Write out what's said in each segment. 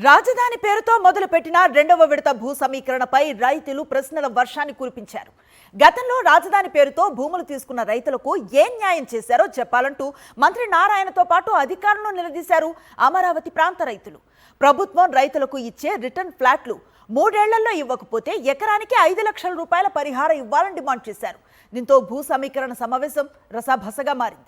రాజధాని పేరుతో మొదలుపెట్టిన రెండవ విడత భూ సమీకరణపై రైతులు ప్రశ్నల వర్షాన్ని కురిపించారు. గతంలో రాజధాని పేరుతో భూములు తీసుకున్న రైతులకు ఏం న్యాయం చేశారో చెప్పాలంటూ మంత్రి నారాయణతో పాటు అధికారులను నిలదీశారు అమరావతి ప్రాంత రైతులు. ప్రభుత్వం రైతులకు ఇచ్చే రిటర్న్ ఫ్లాట్లు 3 ఏళ్లలో ఇవ్వకపోతే ఎకరానికి 5 లక్షల రూపాయల పరిహారం ఇవ్వాలని డిమాండ్ చేశారు. దీంతో భూ సమీకరణ సమావేశం రసాభసగా మారింది.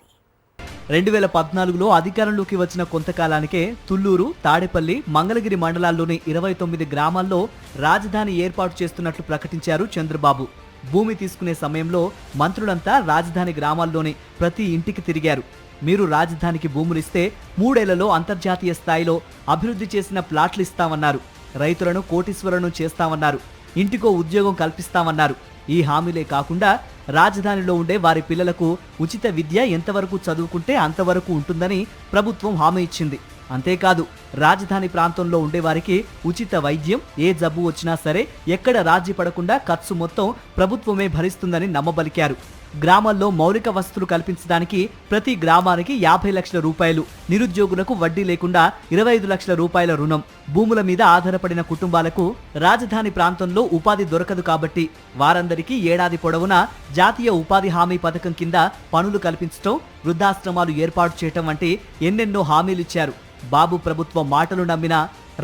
2014లో అధికారంలోకి వచ్చిన కొంతకాలానికే తుళ్లూరు, తాడేపల్లి, మంగళగిరి మండలాల్లోని 29 గ్రామాల్లో రాజధాని ఏర్పాటు చేస్తున్నట్లు ప్రకటించారు చంద్రబాబు. భూమి తీసుకునే సమయంలో మంత్రులంతా రాజధాని గ్రామాల్లోని ప్రతి ఇంటికి తిరిగారు. మీరు రాజధానికి భూములిస్తే 3 ఏళ్లలో అంతర్జాతీయ స్థాయిలో అభివృద్ధి చేసిన ప్లాట్లు ఇస్తామన్నారు. రైతులను కోటీశ్వరులను చేస్తామన్నారు. ఇంటికో ఉద్యోగం కల్పిస్తామన్నారు. ఈ హామీలే కాకుండా రాజధానిలో ఉండే వారి పిల్లలకు ఉచిత విద్య ఎంతవరకు చదువుకుంటే అంతవరకు ఉంటుందని ప్రభుత్వం హామీ ఇచ్చింది. అంతేకాదు రాజధాని ప్రాంతంలో ఉండేవారికి ఉచిత వైద్యం, ఏ జబ్బు వచ్చినా సరే ఎక్కడ రాజీ పడకుండా ఖర్చు మొత్తం ప్రభుత్వమే భరిస్తుందని నమ్మబలికారు. గ్రామాల్లో మౌలిక వసతులు కల్పించడానికి ప్రతి గ్రామానికి 50 లక్షల రూపాయలు, నిరుద్యోగులకు వడ్డీ లేకుండా 25 లక్షల రూపాయల రుణం, భూముల మీద ఆధారపడిన కుటుంబాలకు రాజధాని ప్రాంతంలో ఉపాధి దొరకదు కాబట్టి వారందరికీ ఏడాది పొడవునా జాతీయ ఉపాధి హామీ పథకం కింద పనులు కల్పించడం, వృద్ధాశ్రమాలు ఏర్పాటు చేయటం వంటి ఎన్నెన్నో హామీలిచ్చారు. బాబు ప్రభుత్వం మాటలు నమ్మిన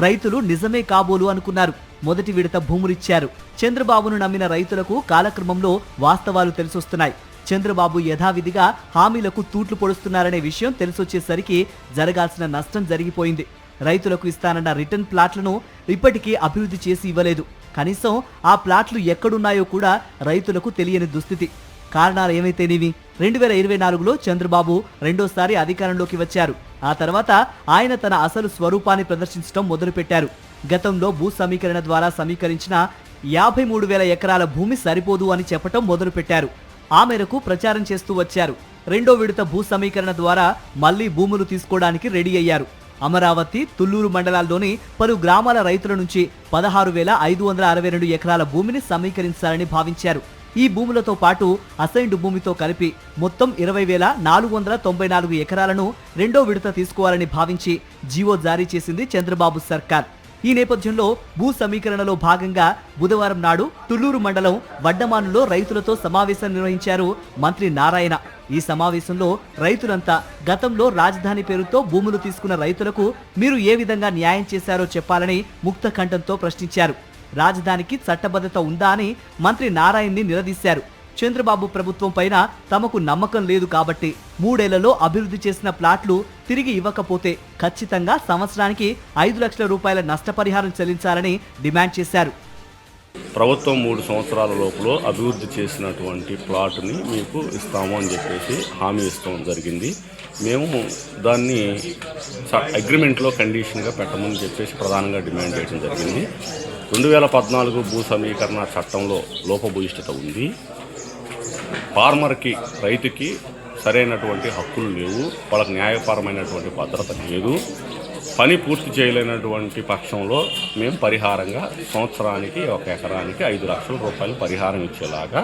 రైతులు నిజమే కాబోలు అనుకున్నారు. మొదటి విడత భూములిచ్చారు. చంద్రబాబును నమ్మిన రైతులకు కాలక్రమంలో వాస్తవాలు తెలిసొస్తున్నాయి. చంద్రబాబు యథావిధిగా హామీలకు తూట్లు పొడుస్తున్నారనే విషయం తెలిసొచ్చేసరికి జరగాల్సిన నష్టం జరిగిపోయింది. రైతులకు ఇస్తానన్న రిటర్న్ ప్లాట్లను ఇప్పటికీ అభివృద్ధి చేసి ఇవ్వలేదు. కనీసం ఆ ప్లాట్లు ఎక్కడున్నాయో కూడా రైతులకు తెలియని దుస్థితి. కారణాలు ఏమైతేనేవి 2024లో చంద్రబాబు రెండోసారి అధికారంలోకి వచ్చారు. ఆ తర్వాత ఆయన తన అసలు స్వరూపాన్ని ప్రదర్శించడం మొదలుపెట్టారు. గతంలో భూ సమీకరణ ద్వారా సమీకరించిన 53,000 ఎకరాల భూమి సరిపోదు అని చెప్పటం మొదలుపెట్టారు. ఆ మేరకు ప్రచారం చేస్తూ వచ్చారు. రెండో విడత భూ సమీకరణ ద్వారా మళ్లీ భూములు తీసుకోవడానికి రెడీ అయ్యారు. అమరావతి, తుళ్లూరు మండలాల్లోని పలు గ్రామాల రైతుల నుంచి 16,562 ఎకరాల భూమిని సమీకరించాలని భావించారు. ఈ భూములతో పాటు అసైన్డ్ భూమితో కలిపి మొత్తం 20,494 ఎకరాలను రెండో విడత తీసుకోవాలని భావించి జీవో జారీ చేసింది చంద్రబాబు సర్కార్. ఈ నేపథ్యంలో భూ సమీకరణలో భాగంగా బుధవారం నాడు తుళ్లూరు మండలం వడ్డమానులో రైతులతో సమావేశం నిర్వహించారు మంత్రి నారాయణ. ఈ సమావేశంలో రైతులంతా గతంలో రాజధాని పేరుతో భూములు తీసుకున్న రైతులకు మీరు ఏ విధంగా న్యాయం చేశారో చెప్పాలని ముక్త కంఠంతో ప్రశ్నించారు. రాజధానికి చట్టబద్ధత ఉందా అని మంత్రి నారాయణ్ని నిలదీశారు. చంద్రబాబు ప్రభుత్వం పైన తమకు నమ్మకం లేదు కాబట్టి 3 ఏళ్లలో అభివృద్ధి చేసిన ప్లాట్లు తిరిగి ఇవ్వకపోతే ఖచ్చితంగా సంవత్సరానికి 5 లక్షల రూపాయల నష్టపరిహారం చెల్లించాలని డిమాండ్ చేశారు. ప్రభుత్వం 3 సంవత్సరాల లోపల అభివృద్ధి చేసినటువంటి ప్లాట్ని మీకు ఇస్తాము అని చెప్పేసి హామీ ఇస్తాం జరిగింది. మేము దాన్ని అగ్రిమెంట్లో కండిషన్గా పెట్టమని చెప్పేసి ప్రధానంగా డిమాండ్ చేయడం జరిగింది. 2014 భూ సమీకరణ చట్టంలో లోపభూయిష్టత ఉంది. ఫార్మర్కి, రైతుకి సరైనటువంటి హక్కులు లేవు. వాళ్ళకి న్యాయపరమైనటువంటి భద్రత లేదు. పని పూర్తి చేయలేనటువంటి పక్షంలో మేము పరిహారంగా సంవత్సరానికి 1 ఎకరానికి 5 లక్షల రూపాయలు పరిహారం ఇచ్చేలాగా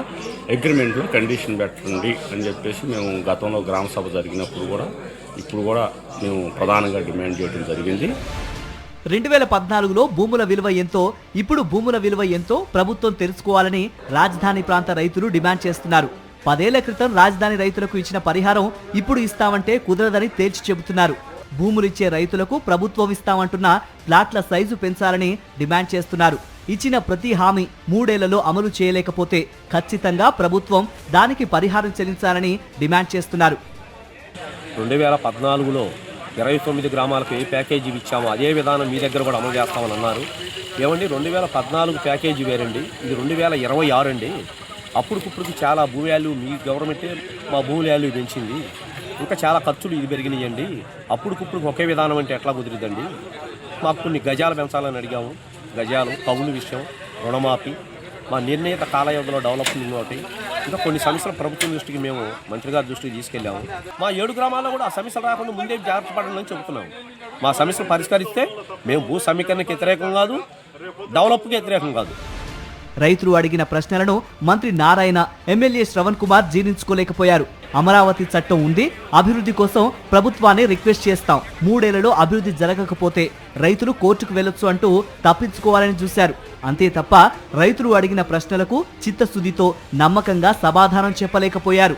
అగ్రిమెంట్లో కండిషన్ పెట్టండి అని చెప్పేసి మేము గతంలో గ్రామ సభ జరిగినప్పుడు కూడా ఇప్పుడు కూడా మేము ప్రధానంగా డిమాండ్ చేయడం జరిగింది. 2014లో భూముల విలువ ఎంతో, ఇప్పుడు భూముల విలువ ఎంతో ప్రభుత్వం తెలుసుకోవాలని రాజధాని ప్రాంత రైతులు డిమాండ్ చేస్తున్నారు. 10 ఏళ్ల క్రితం రాజధాని రైతులకు ఇచ్చిన పరిహారం ఇప్పుడు ఇస్తామంటే కుదరదని తేల్చి చెబుతున్నారు. భూములిచ్చే రైతులకు ప్రభుత్వం ఇస్తామంటున్న ప్లాట్ల సైజు పెంచాలని డిమాండ్ చేస్తున్నారు. ఇచ్చిన ప్రతి హామీ 3 ఏళ్లలో అమలు చేయలేకపోతే ఖచ్చితంగా ప్రభుత్వం దానికి పరిహారం చెల్లించాలని డిమాండ్ చేస్తున్నారు. 2014లో 29 గ్రామాలకు ఏ ప్యాకేజీ ఇచ్చామో అదే విధానం మీ దగ్గర కూడా అమలు చేస్తామని అన్నారు. ఏమండి, 2014 ప్యాకేజీ వేరండి, ఇది 2026 అండి. అప్పుడుకిప్పటికి చాలా భూ వాల్యూ మీ గవర్నమెంటే మా భూ వాల్యూ పెంచింది. ఇంకా చాలా ఖర్చులు ఇది పెరిగినాయండి. అప్పుడుకిప్పుడు ఒకే విధానం అంటే ఎట్లా కుదిరిద్దండి? మాకు కొన్ని గజాలు పెంచాలని అడిగాము. గజాలు, కౌలు విషయం, రుణమాఫీ, మా నిర్ణీత కాల వ్యవధిలో డెవలప్మెంట్ ఒకటి, ఇంకా కొన్ని సమస్యలు ప్రభుత్వం దృష్టికి మేము మంత్రి గారి దృష్టికి తీసుకెళ్ళాము. మా 7 గ్రామాల్లో కూడా ఆ సమస్యలు రాకుండా ముందే జాగ్రత్త పడాలని చెబుతున్నాము. మా సమస్యలు పరిష్కరిస్తే మేము భూ సమీకరణకి వ్యతిరేకం కాదు, డెవలప్కి వ్యతిరేకం కాదు. రైతులు అడిగిన ప్రశ్నలను మంత్రి నారాయణ, ఎమ్మెల్యే శ్రవణ్ కుమార్ జీర్ణించుకోలేకపోయారు. అమరావతి చట్టం ఉంది, అభివృద్ధి కోసం ప్రభుత్వాన్ని రిక్వెస్ట్ చేస్తాం, 3 ఏళ్లలో అభివృద్ధి జరగకపోతే రైతులు కోర్టుకు వెళ్లొచ్చు అంటూ తప్పించుకోవాలని చూశారు. అంతే తప్ప రైతులు అడిగిన ప్రశ్నలకు చిత్తశుద్ధితో నమ్మకంగా సమాధానం చెప్పలేకపోయారు.